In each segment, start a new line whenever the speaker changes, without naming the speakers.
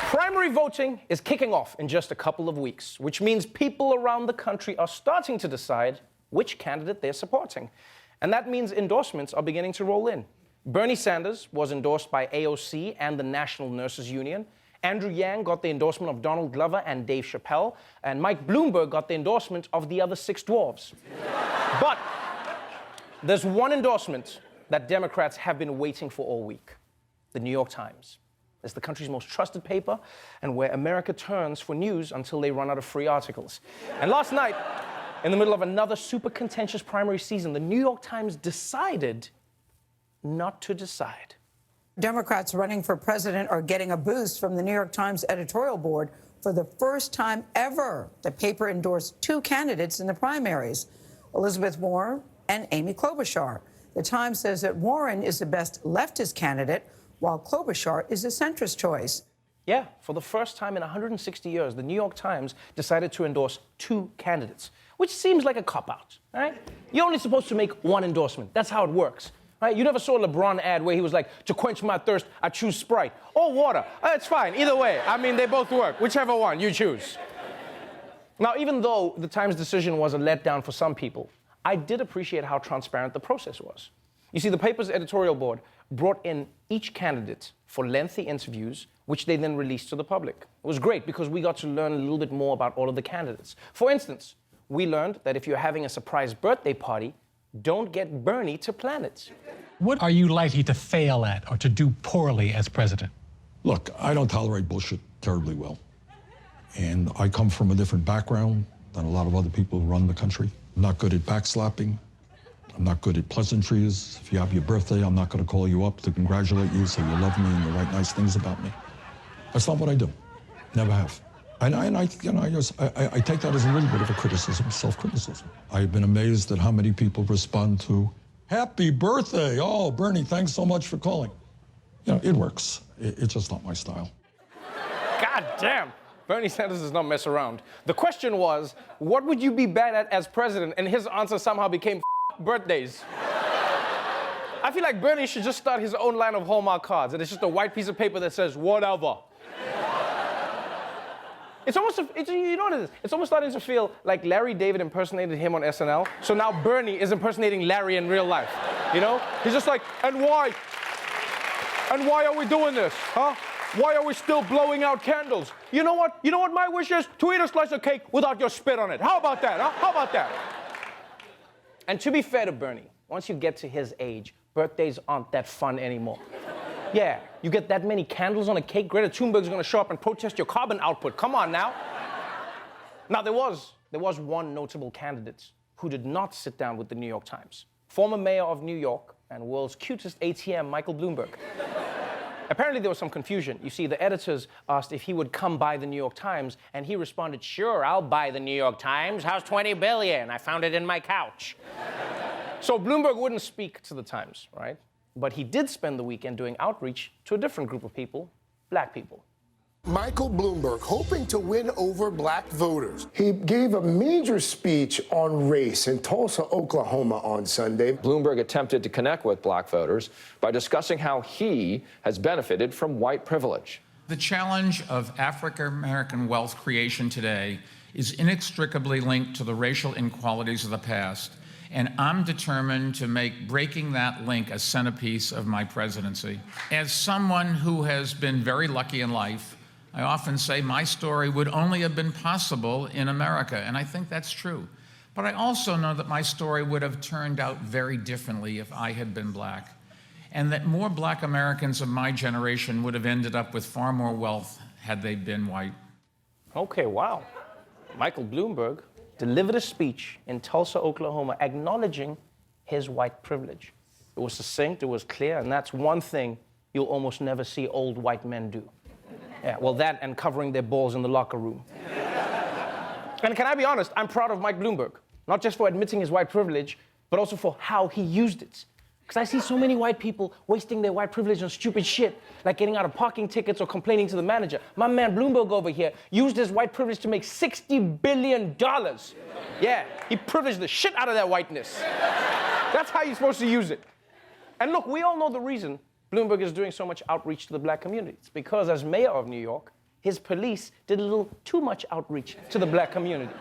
Primary voting is kicking off in just a couple of weeks, which means people around the country are starting to decide which candidate they're supporting. And that means endorsements are beginning to roll in. Bernie Sanders was endorsed by AOC and the National Nurses Union. Andrew Yang got the endorsement of Donald Glover and Dave Chappelle. And Mike Bloomberg got the endorsement of the other six dwarves. But there's one endorsement that Democrats have been waiting for all week: the New York Times. It's the country's most trusted paper and where America turns for news until they run out of free articles. And last night, in the middle of another super contentious primary season, the New York Times decided not to decide.
Democrats running for president are getting a boost from the New York Times editorial board. For the first time ever, the paper endorsed two candidates in the primaries, Elizabeth Warren and Amy Klobuchar. The Times says that Warren is the best leftist candidate, while Klobuchar is a centrist choice.
Yeah, for the first time in 160 years, the New York Times decided to endorse two candidates, which seems like a cop-out, right? You're only supposed to make one endorsement. That's how it works, right? You never saw a LeBron ad where he was like, "To quench my thirst, I choose Sprite." Or water. It's fine, either way. I mean, they both work. Whichever one, you choose. Now, even though the Times decision was a letdown for some people, I did appreciate how transparent the process was. You see, the paper's editorial board brought in each candidate for lengthy interviews, which they then released to the public. It was great because we got to learn a little bit more about all of the candidates. For instance, we learned that if you're having a surprise birthday party, don't get Bernie to plan it.
What are you likely to fail at or to do poorly as president?
Look, I don't tolerate bullshit terribly well. And I come from a different background than a lot of other people who run the country. I'm not good at backslapping. I'm not good at pleasantries. If you have your birthday, I'm not going to call you up to congratulate you, say you love me and you write nice things about me. That's not what I do. Never have. And I take that as a little bit of a criticism, self-criticism. I've been amazed at how many people respond to, "Happy birthday! Oh, Bernie, thanks so much for calling." You know, it works. It's just not my style.
God damn! Bernie Sanders does not mess around. The question was, what would you be bad at as president? And his answer somehow became birthdays. I feel like Bernie should just start his own line of Hallmark cards, and it's just a white piece of paper that says, "Whatever." It's almost, you know what it is? It's almost starting to feel like Larry David impersonated him on SNL, so now Bernie is impersonating Larry in real life, you know? He's just like, "And why? And why are we doing this, huh? Why are we still blowing out candles? You know what? You know what my wish is? To eat a slice of cake without your spit on it. How about that, huh? How about that?" And to be fair to Bernie, once you get to his age, birthdays aren't that fun anymore. Yeah, you get that many candles on a cake, Greta Thunberg's gonna show up and protest your carbon output. Come on now. Now, there was one notable candidate who did not sit down with the New York Times. Former mayor of New York and world's cutest ATM, Michael Bloomberg. Apparently, there was some confusion. You see, the editors asked if he would come by the New York Times, and he responded, "Sure, I'll buy the New York Times. How's 20 billion? I found it in my couch." So Bloomberg wouldn't speak to the Times, right? But he did spend the weekend doing outreach to a different group of people, black people.
Michael Bloomberg hoping to win over black voters. He gave a major speech on race in Tulsa, Oklahoma on Sunday.
Bloomberg attempted to connect with black voters by discussing how he has benefited from white privilege.
The challenge of African-American wealth creation today is inextricably linked to the racial inequalities of the past, and I'm determined to make breaking that link a centerpiece of my presidency. As someone who has been very lucky in life, I often say my story would only have been possible in America, and I think that's true. But I also know that my story would have turned out very differently if I had been black, and that more black Americans of my generation would have ended up with far more wealth had they been white.
Okay, wow. Michael Bloomberg delivered a speech in Tulsa, Oklahoma, acknowledging his white privilege. It was succinct, it was clear, and that's one thing you'll almost never see old white men do. Yeah, well, that and covering their balls in the locker room. And can I be honest, I'm proud of Mike Bloomberg, not just for admitting his white privilege, but also for how he used it. Because I see so many white people wasting their white privilege on stupid shit, like getting out of parking tickets or complaining to the manager. My man Bloomberg over here used his white privilege to make $60 billion. Yeah, he privileged the shit out of that whiteness. That's how you're supposed to use it. And look, we all know the reason Bloomberg is doing so much outreach to the black community. It's because as mayor of New York, his police did a little too much outreach to the black community.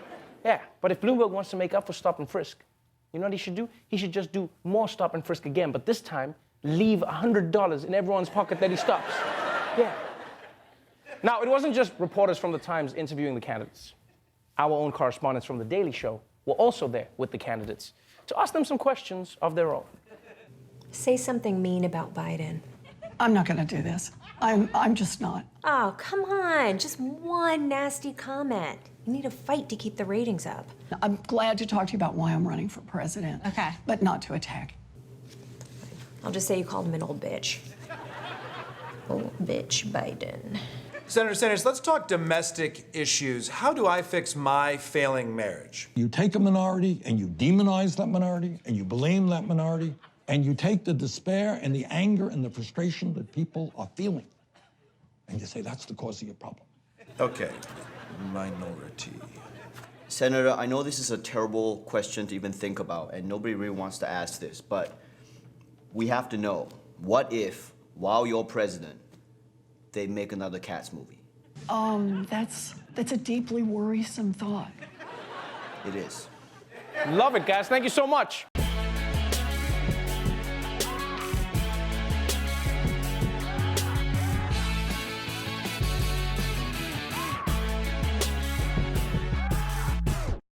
Yeah, but if Bloomberg wants to make up for stop and frisk, you know what he should do? He should just do more stop and frisk again, but this time, leave $100 in everyone's pocket that he stops. Yeah. Now, it wasn't just reporters from the Times interviewing the candidates. Our own correspondents from The Daily Show were also there with the candidates to ask them some questions of their own.
Say something mean about Biden.
I'm not going to do this. I'm just not.
Oh, come on. Just one nasty comment. You need a fight to keep the ratings up.
I'm glad to talk to you about why I'm running for president.
Okay.
But not to attack.
I'll just say you called him an old bitch. Old bitch Biden.
Senators, let's talk domestic issues. How do I fix my failing marriage?
You take a minority and you demonize that minority and you blame that minority and you take the despair and the anger and the frustration that people are feeling and you say that's the cause of your problem.
Okay, minority.
Senator, I know this is a terrible question to even think about, and nobody really wants to ask this, but we have to know, what if, while you're president, they make another Cats movie?
That's a deeply worrisome thought.
It is.
Love it, guys. Thank you so much.